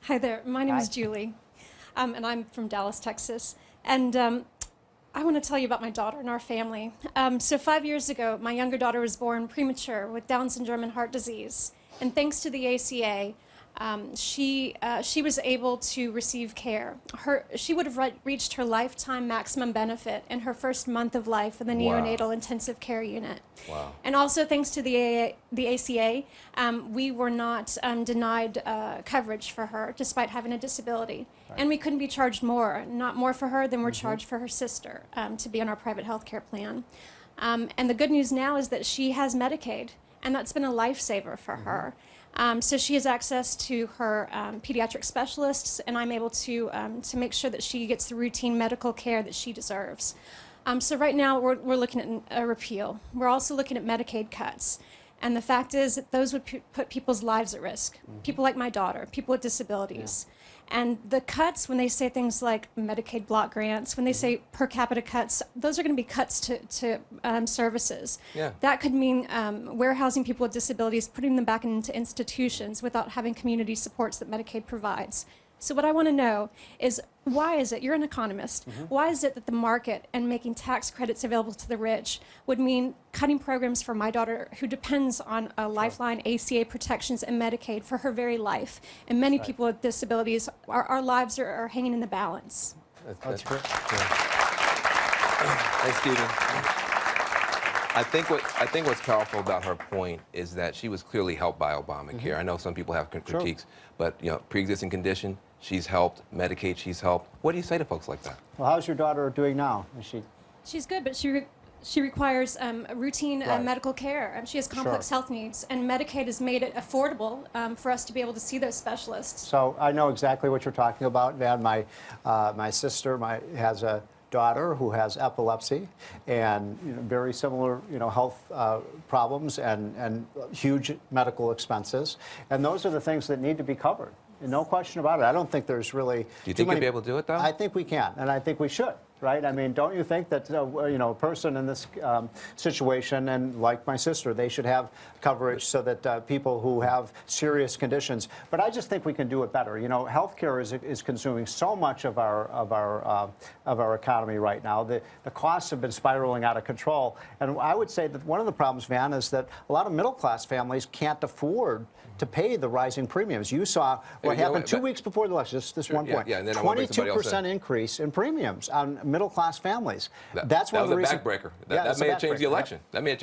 Hi there. My name Hi. is Julie, and I'm from Dallas, Texas. And I want to tell you about my daughter and our family. So 5 years ago, my younger daughter was born premature with Down syndrome and heart disease. And thanks to the ACA, she was able to receive care. She would have reached her lifetime maximum benefit in her first month of life in the Wow. neonatal intensive care unit. Wow. And also thanks to the ACA, we were not denied coverage for her despite having a disability. Right. And we couldn't be charged not more for her than we're charged for her sister to be on our private health care plan. And the good news now is that she has Medicaid, and that's been a lifesaver for her. So she has access to her pediatric specialists, and I'm able to make sure that she gets the routine medical care that she deserves. So right now we're looking at a repeal. We're also looking at Medicaid cuts. And the fact is that those would put people's lives at risk. People like my daughter, people with disabilities. And the cuts, when they say things like Medicaid block grants, when they say per capita cuts, those are going to be cuts to services. Yeah. That could mean warehousing people with disabilities, putting them back into institutions without having community supports that Medicaid provides. So what I want to know is, why is it, you're an economist, why is it that the market and making tax credits available to the rich would mean cutting programs for my daughter who depends on a Lifeline, ACA protections, and Medicaid for her very life? And many people with disabilities, our lives are hanging in the balance. That's great. Thanks, Stephen. I think what's powerful about her point is that she was clearly helped by Obamacare. I know some people have critiques, but pre-existing condition, she's helped. Medicaid, she's helped. What do you say to folks like that? Well, how's your daughter doing now? Is she? She's good, but she requires routine medical care. She has complex health needs, and Medicaid has made it affordable for us to be able to see those specialists. So I know exactly what you're talking about, Van. My sister has a daughter who has epilepsy and very similar health problems and huge medical expenses, and those are the things that need to be covered. No question about it. I don't think there's really. Do you think you'll be able to do it, though? I think we can, and I think we should. Right? I mean, don't you think that a person in this situation, and like my sister, they should have coverage so that people who have serious conditions. But I just think we can do it better. Healthcare is consuming so much of our economy right now. The costs have been spiraling out of control, and I would say that one of the problems, Van, is that a lot of middle-class families can't afford to pay the rising premiums. You saw what happened 2 weeks before the election. This one point. Yeah, and then 22% increase in premiums on middle-class families. That's one that of the was a reasons. backbreaker. That may have changed the election. That may have changed.